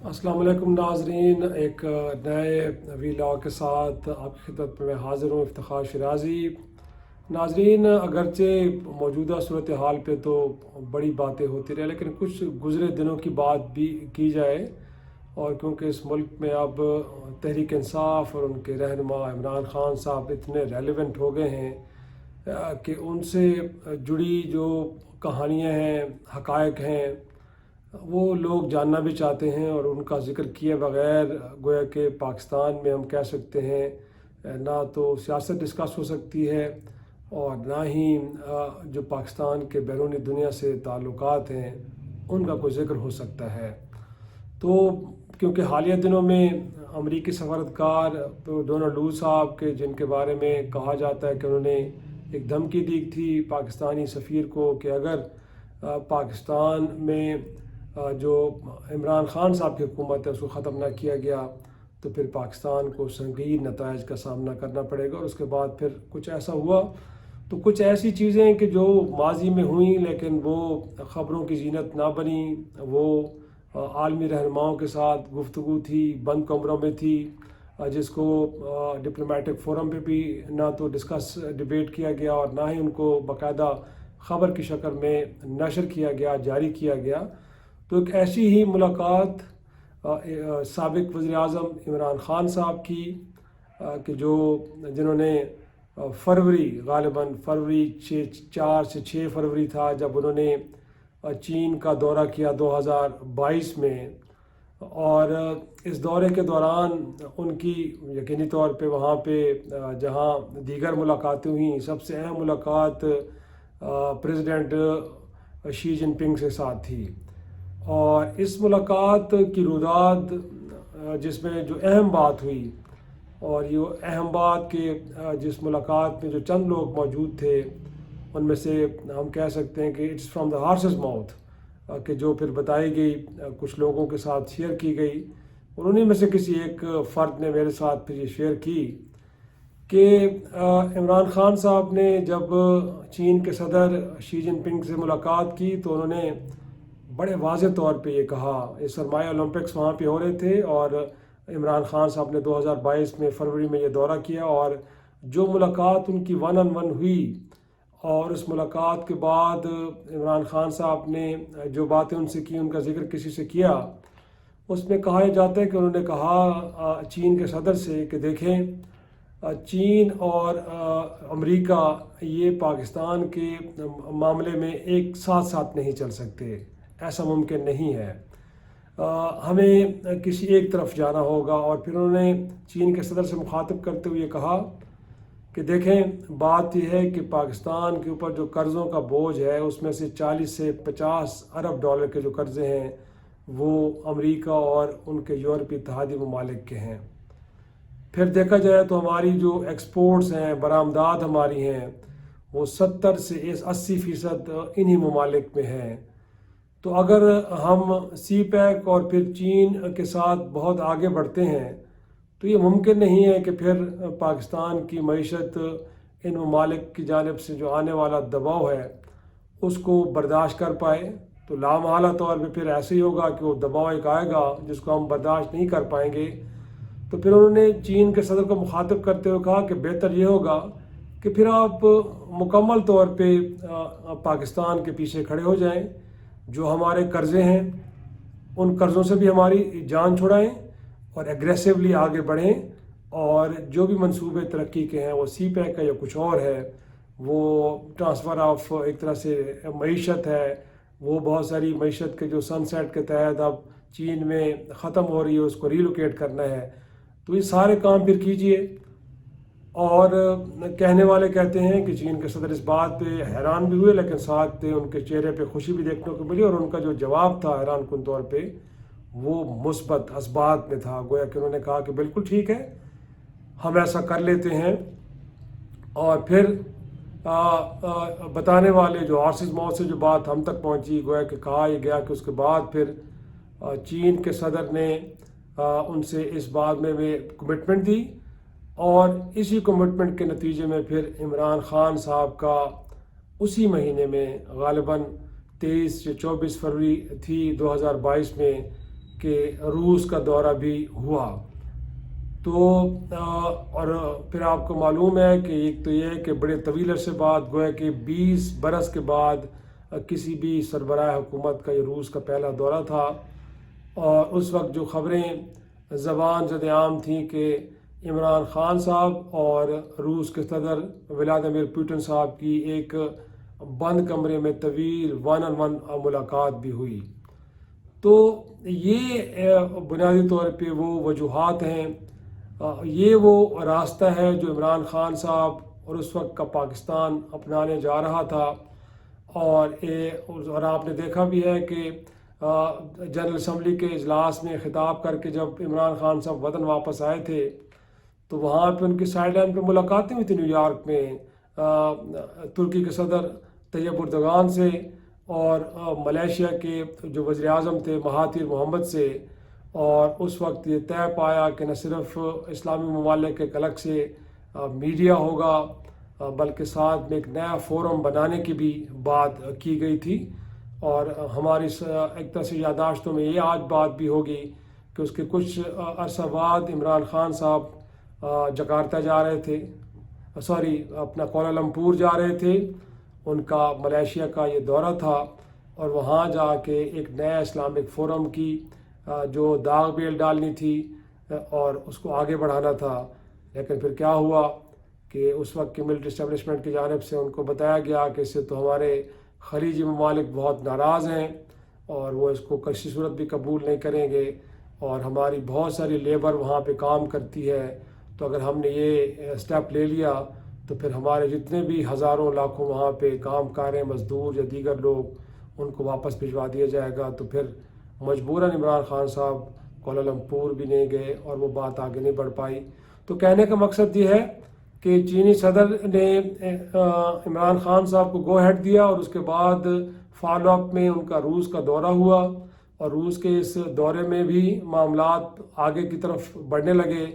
अस्सलाम वालेकुम नाजरीन, एक नए वीलॉग के साथ आपकी खिदमत में मैं हाज़िर हूँ इफ्तिखार शिराज़ी। नाजरीन, अगरचे मौजूदा सूरत हाल पे तो बड़ी बातें होती रहे, लेकिन कुछ गुज़रे दिनों की बात भी की जाए। और क्योंकि इस मुल्क में अब तहरीक इंसाफ और उनके रहनुमा इमरान ख़ान साहब इतने रेलेवेंट हो गए हैं कि उनसे जुड़ी जो कहानियाँ हैं, हक़ाइक़ हैं, वो लोग जानना भी चाहते हैं। और उनका ज़िक्र किए बग़ैर गोया कि पाकिस्तान में हम कह सकते हैं ना तो सियासत डिस्कस हो सकती है और ना ही जो पाकिस्तान के बैरूनी दुनिया से ताल्लुकात हैं उनका कोई ज़िक्र हो सकता है। तो क्योंकि हालिया दिनों में अमरीकी सफारतकार डोनाल्ड लू साहब के, जिनके बारे में कहा जाता है कि उन्होंने एक धमकी दी थी पाकिस्तानी सफ़ीर को कि अगर पाकिस्तान में जो इमरान ख़ान साहब की हुकूमत है उसको ख़त्म ना किया गया तो फिर पाकिस्तान को संगीन नताइज का सामना करना पड़ेगा। और उसके बाद फिर कुछ ऐसा हुआ। तो कुछ ऐसी चीज़ें कि जो माजी में हुई लेकिन वो ख़बरों की जीनत ना बनी, वो आलमी रहनुमाओं के साथ गुफ्तगू थी, बंद कमरों में थी, जिसको डिप्लोमेटिक फ़ोरम पे भी ना तो डिस्कस डिबेट किया गया और ना ही उनको बाकायदा ख़बर की शक्ल में नशर किया गया, जारी किया गया। तो एक ऐसी ही मुलाकात साबिक़ वज़ीर-ए-आज़म इमरान ख़ान साहब की कि जिन्होंने फरवरी, ग़ालिबन फरवरी 4 से 6 फरवरी था जब उन्होंने चीन का दौरा किया 2022 में। और इस दौरे के दौरान उनकी यकीनी तौर पे वहाँ पे जहाँ दीगर मुलाकातें हुई, सबसे अहम मुलाकात प्रेसिडेंट शी जिनपिंग के साथ थी। और इस मुलाकात की रुदाद जिसमें जो अहम बात हुई, और ये अहम बात कि जिस मुलाकात में जो चंद लोग मौजूद थे उनमें से हम कह सकते हैं कि it's from the horses mouth, कि जो फिर बताई गई, कुछ लोगों के साथ शेयर की गई। और उन्हीं में से किसी एक फ़र्द ने मेरे साथ फिर ये शेयर की कि इमरान ख़ान साहब ने जब चीन के सदर शी जिनपिंग से मुलाकात की तो उन्होंने बड़े वाज़ेह तौर पे ये कहा, ये सरमाया ओलंपिक्स वहाँ पे हो रहे थे और इमरान ख़ान साहब ने 2022 में फरवरी में ये दौरा किया। और जो मुलाकात उनकी वन ऑन वन हुई और उस मुलाकात के बाद इमरान ख़ान साहब ने जो बातें उनसे की, उनका ज़िक्र किसी से किया, उसमें कहा जाता है कि उन्होंने कहा चीन के सदर से कि देखें, चीन और अमेरिका ये पाकिस्तान के मामले में एक साथ साथ नहीं चल सकते, ऐसा मुमकिन नहीं है, हमें किसी एक तरफ जाना होगा। और फिर उन्होंने चीन के सदर से मुखातब करते हुए कहा कि देखें, बात यह है कि पाकिस्तान के ऊपर जो कर्ज़ों का बोझ है उसमें से 40 से 50 अरब डॉलर के जो कर्ज़े हैं वो अमेरिका और उनके यूरोपीय इत्तेहादी ममालिक के हैं। फिर देखा जाए तो हमारी जो एक्सपोर्ट्स हैं, बरामदात हमारी हैं, वो 70 से 80% इन्हीं ममालिक में हैं। तो अगर हम सी पैक और फिर चीन के साथ बहुत आगे बढ़ते हैं तो ये मुमकिन नहीं है कि फिर पाकिस्तान की मईशत इन ममालिक की जानिब से जो आने वाला दबाव है उसको बर्दाश्त कर पाए। तो लामहला तौर पे फिर ऐसे ही होगा कि वो दबाव एक आएगा जिसको हम बर्दाश्त नहीं कर पाएंगे। तो फिर उन्होंने चीन के सदर को मुखातिब करते हुए कहा कि बेहतर ये होगा कि फिर आप मुकम्मल तौर पे पाकिस्तान के पीछे खड़े हो जाएं, जो हमारे कर्ज़े हैं उन कर्ज़ों से भी हमारी जान छुड़ाएं और एग्रेसिवली आगे बढ़ें। और जो भी मंसूबे तरक्की के हैं, वो सी पैक है या कुछ और है, वो ट्रांसफ़र ऑफ एक तरह से मईशत है, वो बहुत सारी मईशत के जो सनसेट के तहत अब चीन में ख़त्म हो रही है उसको रीलोकेट करना है। तो ये सारे काम फिर कीजिए। और कहने वाले कहते हैं कि चीन के सदर इस बात पे हैरान भी हुए, लेकिन साथ उनके चेहरे पे खुशी भी देखने को मिली। और उनका जो जवाब था हैरान कुन तौर पे वो मुस्बत असबात में था। गोया कि उन्होंने कहा कि बिल्कुल ठीक है, हम ऐसा कर लेते हैं। और फिर बताने वाले जो हार्सेस माउथ से जो बात हम तक पहुंची, गोया कि कहा यह गया कि उसके बाद फिर चीन के सदर ने उनसे इस बात में वे कमिटमेंट दी। और इसी कमिटमेंट के नतीजे में फिर इमरान ख़ान साहब का उसी महीने में ग़ालिबन 23 या 24 फरवरी थी 2022 में کہ روس کا دورہ بھی ہوا۔ تو اور پھر آپ کو معلوم ہے کہ ایک تو یہ ہے کہ بڑے طویل عرصے بعد گویا کہ 20 برس کے بعد کسی بھی سربراہ حکومت کا یہ روس کا پہلا دورہ تھا، اور اس وقت جو خبریں زبان زد عام تھیں کہ عمران خان صاحب اور روس کے صدر ولادیمیر پوٹن صاحب کی ایک بند کمرے میں طویل 1-on-1 ملاقات بھی ہوئی۔ تو یہ بنیادی طور پہ وہ وجوہات ہیں، یہ وہ راستہ ہے جو عمران خان صاحب اور اس وقت کا پاکستان اپنانے جا رہا تھا۔ اور آپ نے دیکھا بھی ہے کہ جنرل اسمبلی کے اجلاس میں خطاب کر کے جب عمران خان صاحب وطن واپس آئے تھے تو وہاں پہ ان کی سائیڈ لائن پہ ملاقاتیں ہوئی تھی نیو یارک میں ترکی کے صدر طیب اردگان سے، اور ملیشیا کے جو وزیر اعظم تھے مہاتیر محمد سے، اور اس وقت یہ طے پایا کہ نہ صرف اسلامی ممالک کے الگ سے میڈیا ہوگا بلکہ ساتھ میں ایک نیا فورم بنانے کی بھی بات کی گئی تھی۔ اور ہماری ایک طرح سے یادداشتوں میں یہ آج بات بھی ہوگی کہ اس کے کچھ عرصہ بعد عمران خان صاحب جکارتہ جا رہے تھے، اپنا کوالالمپور جا رہے تھے، ان کا ملیشیا کا یہ دورہ تھا، اور وہاں جا کے ایک نیا اسلامک فورم کی جو داغ بیل ڈالنی تھی اور اس کو آگے بڑھانا تھا۔ لیکن پھر کیا ہوا کہ اس وقت کی ملٹری اسٹیبلشمنٹ کی جانب سے ان کو بتایا گیا کہ اس سے تو ہمارے خلیجی ممالک بہت ناراض ہیں اور وہ اس کو کسی صورت بھی قبول نہیں کریں گے، اور ہماری بہت ساری لیبر وہاں پہ کام کرتی ہے، تو اگر ہم نے یہ اسٹیپ لے لیا تو پھر ہمارے جتنے بھی ہزاروں لاکھوں وہاں پہ کام کاریں مزدور یا دیگر لوگ ان کو واپس بھجوا دیا جائے گا۔ تو پھر مجبوراً عمران خان صاحب کوالالمپور بھی نہیں گئے اور وہ بات آگے نہیں بڑھ پائی۔ تو کہنے کا مقصد یہ ہے کہ چینی صدر نے عمران خان صاحب کو گو ہیڈ دیا، اور اس کے بعد فالو اپ میں ان کا روس کا دورہ ہوا، اور روس کے اس دورے میں بھی معاملات آگے کی طرف بڑھنے لگے۔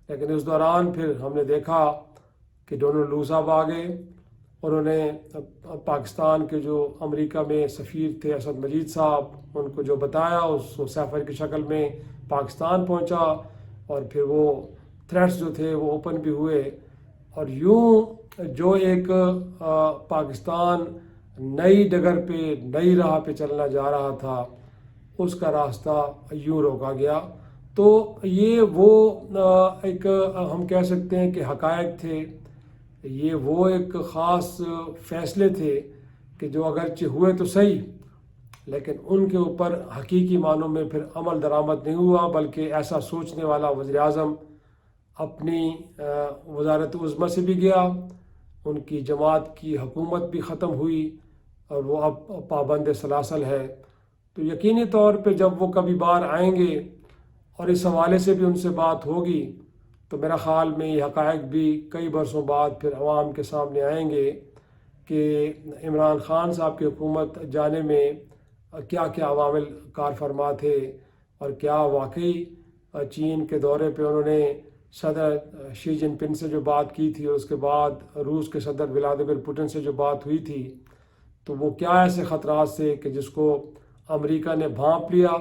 لیکن اس دوران پھر ہم نے دیکھا کہ ڈونلڈ لو صاحب آ گئے، انہوں نے پاکستان کے جو امریکہ میں سفیر تھے اسد مجید صاحب ان کو جو بتایا اس کو سفیر کی شکل میں پاکستان پہنچا، اور پھر وہ تھریٹس جو تھے وہ اوپن بھی ہوئے، اور یوں جو ایک پاکستان نئی ڈگر پہ نئی راہ پہ چلنا جا رہا تھا اس کا راستہ یوں روکا گیا۔ تو یہ وہ ایک ہم کہہ سکتے ہیں کہ حقائق تھے، یہ وہ ایک خاص فیصلے تھے کہ جو اگرچہ ہوئے تو صحیح لیکن ان کے اوپر حقیقی معنوں میں پھر عمل درآمد نہیں ہوا، بلکہ ایسا سوچنے والا وزیر اعظم اپنی وزارت عظمیٰ سے بھی گیا، ان کی جماعت کی حکومت بھی ختم ہوئی اور وہ اب پابند سلاسل ہے۔ تو یقینی طور پہ جب وہ کبھی بار آئیں گے اور اس حوالے سے بھی ان سے بات ہوگی تو میرا خیال میں یہ حقائق بھی کئی برسوں بعد پھر عوام کے سامنے آئیں گے کہ عمران خان صاحب کی حکومت جانے میں کیا کیا عوامل کار فرما تھے، اور کیا واقعی چین کے دورے پہ انہوں نے صدر شی جن پنگ سے جو بات کی تھی اور اس کے بعد روس کے صدر ولادیمیر پوٹن سے جو بات ہوئی تھی، تو وہ کیا ایسے خطرات سے کہ جس کو امریکہ نے بھانپ لیا،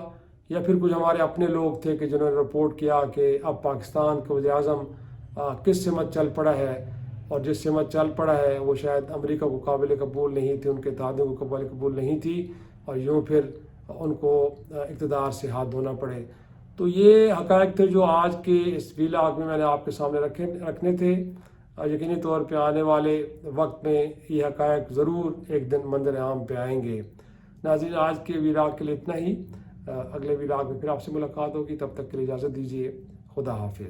یا پھر کچھ ہمارے اپنے لوگ تھے کہ جنہوں نے رپورٹ کیا کہ اب پاکستان کے وزیر اعظم کس سمت چل پڑا ہے، اور جس سمت چل پڑا ہے وہ شاید امریکہ کو قابل قبول نہیں تھی، ان کے اتحادیوں کو قبول نہیں تھی، اور یوں پھر ان کو اقتدار سے ہاتھ دھونا پڑے۔ تو یہ حقائق تھے جو آج کے اس ویلاگ میں نے آپ کے سامنے رکھنے تھے۔ یقینی طور پہ آنے والے وقت میں یہ حقائق ضرور ایک دن منظر عام پہ آئیں گے۔ ناظرین، آج کے ویلاگ کے لیے اتنا ہی، اگلے ویلاگ میں پھر آپ سے ملاقات ہوگی، تب تک کے لیے اجازت دیجیے، خدا حافظ۔